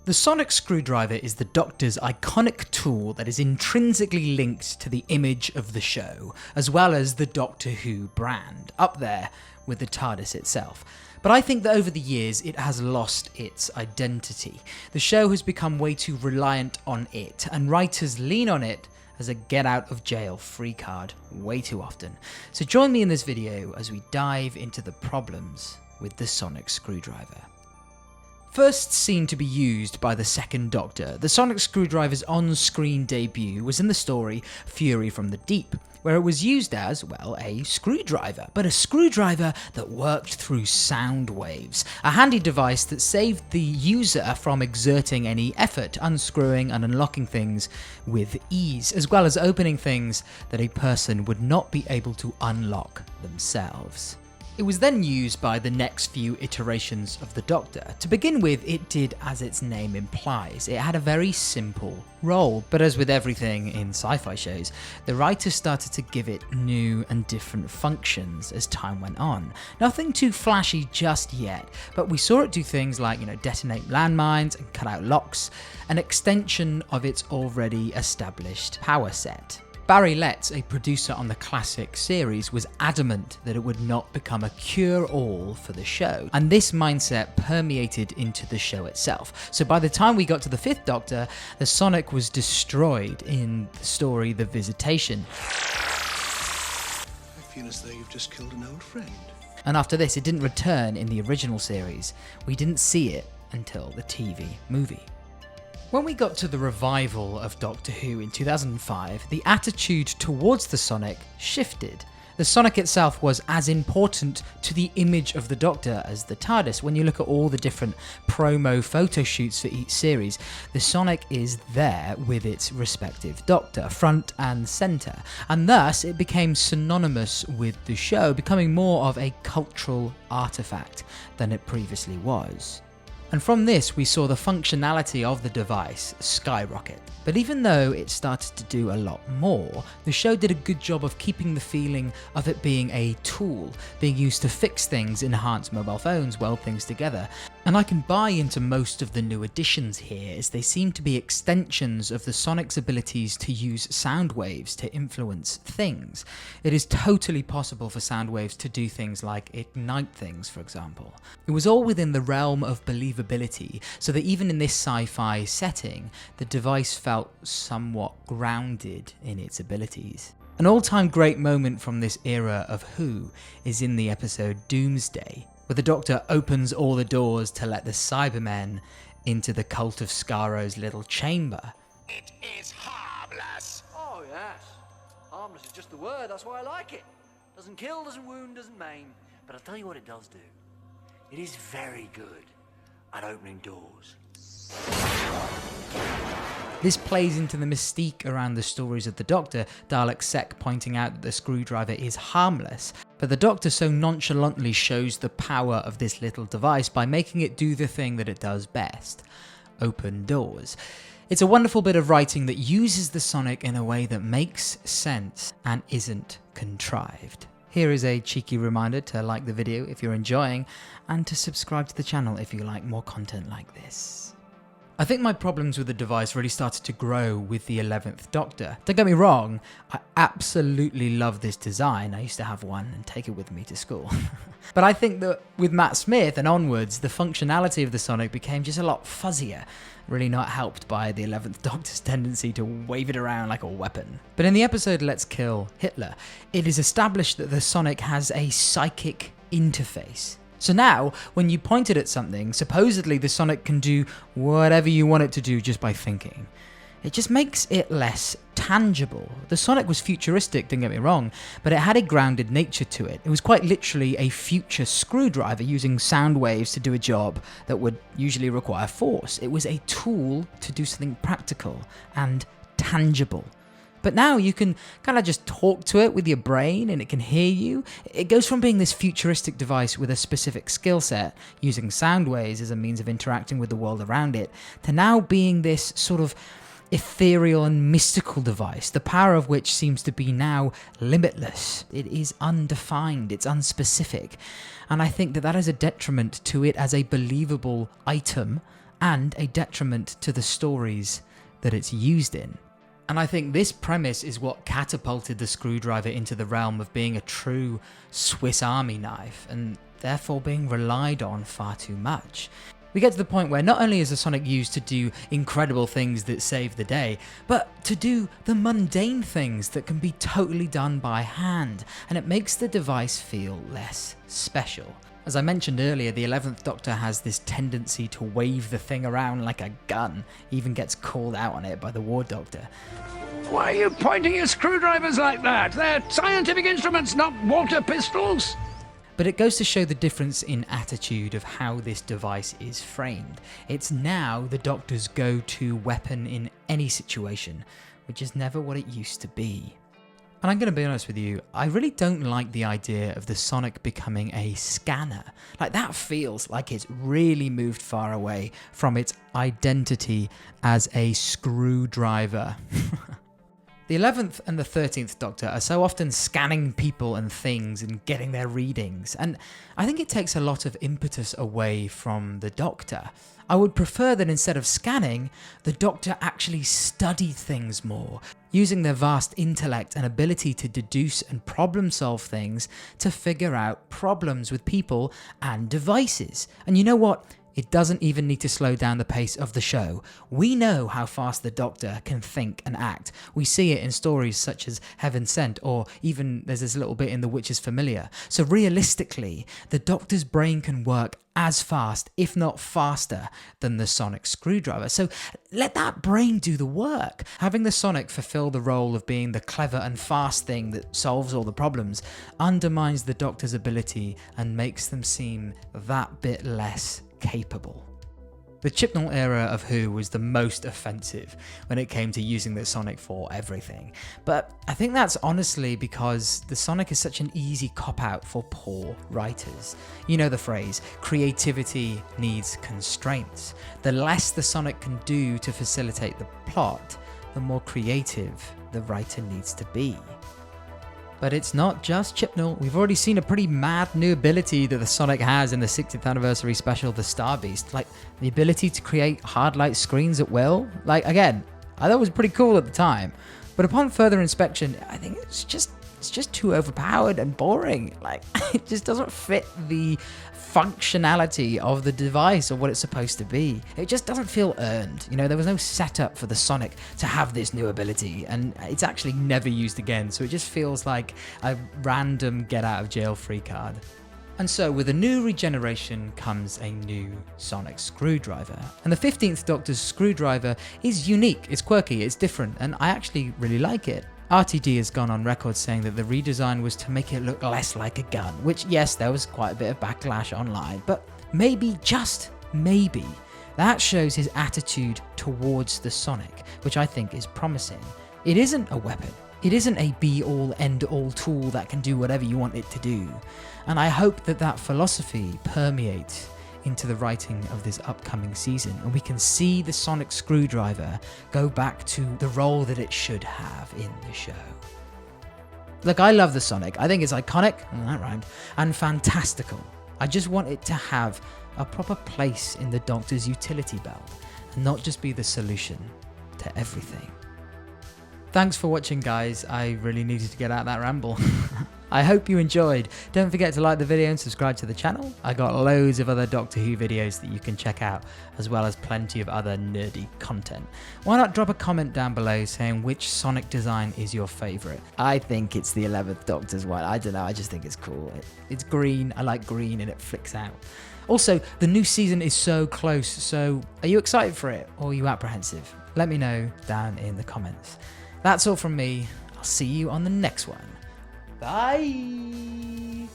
The sonic screwdriver is the Doctor's iconic tool that is intrinsically linked to the image of the show, as well as the Doctor Who brand, up there with the TARDIS itself. But I think that over the years it has lost its identity. The show has become way too reliant on it, and writers lean on it as a get out of jail free card way too often. So join me in this video as we dive into the problems with the sonic screwdriver. First seen to be used by the second Doctor, the sonic screwdriver's on-screen debut was in the story Fury from the Deep, where it was used as, well, a screwdriver, but a screwdriver that worked through sound waves, a handy device that saved the user from exerting any effort, unscrewing and unlocking things with ease, as well as opening things that a person would not be able to unlock themselves. It was then used by the next few iterations of the Doctor. To begin with, it did as its name implies. It had a very simple role, but as with everything in sci-fi shows, the writers started to give it new and different functions as time went on. Nothing too flashy just yet, but we saw it do things like, detonate landmines and cut out locks, an extension of its already established power set. Barry Letts, a producer on the classic series, was adamant that it would not become a cure-all for the show, and this mindset permeated into the show itself. So by the time we got to the fifth Doctor, the sonic was destroyed in the story The Visitation. I feel as though you've just killed an old friend. And after this, it didn't return in the original series. We didn't see it until the TV movie. When we got to the revival of Doctor Who in 2005, the attitude towards the sonic shifted. The sonic itself was as important to the image of the Doctor as the TARDIS. When you look at all the different promo photo shoots for each series, the sonic is there with its respective Doctor, front and centre, and thus it became synonymous with the show, becoming more of a cultural artefact than it previously was. And from this we saw the functionality of the device skyrocket. But even though it started to do a lot more, the show did a good job of keeping the feeling of it being a tool, being used to fix things, enhance mobile phones, weld things together. And I can buy into most of the new additions here, as they seem to be extensions of the sonic's abilities to use sound waves to influence things. It is totally possible for sound waves to do things like ignite things, for example. It was all within the realm of believability, so that even in this sci-fi setting, the device felt somewhat grounded in its abilities. An all-time great moment from this era of Who is in the episode Doomsday, where the Doctor opens all the doors to let the Cybermen into the Cult of Skaro's little chamber. It is harmless. Oh yes, harmless is just the word, that's why I like it. Doesn't kill, doesn't wound, doesn't maim. But I'll tell you what it does do. It is very good at opening doors. This plays into the mystique around the stories of the Doctor, Dalek Sec pointing out that the screwdriver is harmless, but the Doctor so nonchalantly shows the power of this little device by making it do the thing that it does best: open doors. It's a wonderful bit of writing that uses the sonic in a way that makes sense and isn't contrived. Here is a cheeky reminder to like the video if you're enjoying, and to subscribe to the channel if you like more content like this. I think my problems with the device really started to grow with the 11th Doctor. Don't get me wrong, I absolutely love this design. I used to have one and take it with me to school. But I think that with Matt Smith and onwards, the functionality of the sonic became just a lot fuzzier, really not helped by the 11th Doctor's tendency to wave it around like a weapon. But in the episode Let's Kill Hitler, it is established that the sonic has a psychic interface. So now, when you point it at something, supposedly the sonic can do whatever you want it to do just by thinking. It just makes it less tangible. The sonic was futuristic, don't get me wrong, but it had a grounded nature to it. It was quite literally a future screwdriver using sound waves to do a job that would usually require force. It was a tool to do something practical and tangible. But now you can kind of just talk to it with your brain and it can hear you. It goes from being this futuristic device with a specific skill set, using sound waves as a means of interacting with the world around it, to now being this sort of ethereal and mystical device, the power of which seems to be now limitless. It is undefined, it's unspecific. And I think that that is a detriment to it as a believable item and a detriment to the stories that it's used in. And I think this premise is what catapulted the screwdriver into the realm of being a true Swiss Army knife, and therefore being relied on far too much. We get to the point where not only is the Sonic used to do incredible things that save the day, but to do the mundane things that can be totally done by hand, and it makes the device feel less special. As I mentioned earlier, the 11th Doctor has this tendency to wave the thing around like a gun, even gets called out on it by the War Doctor. Why are you pointing your screwdrivers like that? They're scientific instruments, not water pistols. But it goes to show the difference in attitude of how this device is framed. It's now the Doctor's go-to weapon in any situation, which is never what it used to be. And I'm going to be honest with you, I really don't like the idea of the Sonic becoming a scanner. Like, that feels like it's really moved far away from its identity as a screwdriver. The 11th and the 13th Doctor are so often scanning people and things and getting their readings, and I think it takes a lot of impetus away from the Doctor. I would prefer that instead of scanning, the Doctor actually studied things more, using their vast intellect and ability to deduce and problem solve things to figure out problems with people and devices. And you know what? It doesn't even need to slow down the pace of the show. We know how fast the Doctor can think and act. We see it in stories such as Heaven Sent, or even there's this little bit in The Witch is Familiar. So realistically, the Doctor's brain can work as fast, if not faster, than the sonic screwdriver. So let that brain do the work. Having the Sonic fulfill the role of being the clever and fast thing that solves all the problems undermines the Doctor's ability and makes them seem that bit less capable. The Chibnall era of Who was the most offensive when it came to using the Sonic for everything, but I think that's honestly because the Sonic is such an easy cop-out for poor writers. You know the phrase, creativity needs constraints. The less the Sonic can do to facilitate the plot, the more creative the writer needs to be. But it's not just Chibnall. We've already seen a pretty mad new ability that the Sonic has in the 60th anniversary special, The Star Beast. Like, the ability to create hard light screens at will. Like, again, I thought it was pretty cool at the time. But upon further inspection, I think it's just too overpowered and boring. Like, it just doesn't fit the functionality of the device or what it's supposed to be. It just doesn't feel earned. You know, there was no setup for the Sonic to have this new ability, and it's actually never used again, so it just feels like a random get out of jail free card. And so with a new regeneration comes a new sonic screwdriver. And the 15th Doctor's screwdriver is unique, it's quirky, it's different, and I actually really like it. RTD has gone on record saying that the redesign was to make it look less like a gun, which, yes, there was quite a bit of backlash online, but maybe, just maybe, that shows his attitude towards the Sonic, which I think is promising. It isn't a weapon. It isn't a be-all, end-all tool that can do whatever you want it to do. And I hope that that philosophy permeates into the writing of this upcoming season, and we can see the sonic screwdriver go back to the role that it should have in the show. Look, I love the Sonic. I think it's iconic, that rhymed, and fantastical. I just want it to have a proper place in the Doctor's utility belt, and not just be the solution to everything. Thanks for watching, guys. I really needed to get out that ramble. I hope you enjoyed. Don't forget to like the video and subscribe to the channel. I got loads of other Doctor Who videos that you can check out, as well as plenty of other nerdy content. Why not drop a comment down below saying which Sonic design is your favourite? I think it's the 11th Doctor's one. I don't know, I just think it's cool. It's green, I like green, and it flicks out. Also, the new season is so close, so are you excited for it, or are you apprehensive? Let me know down in the comments. That's all from me. I'll see you on the next one. Bye!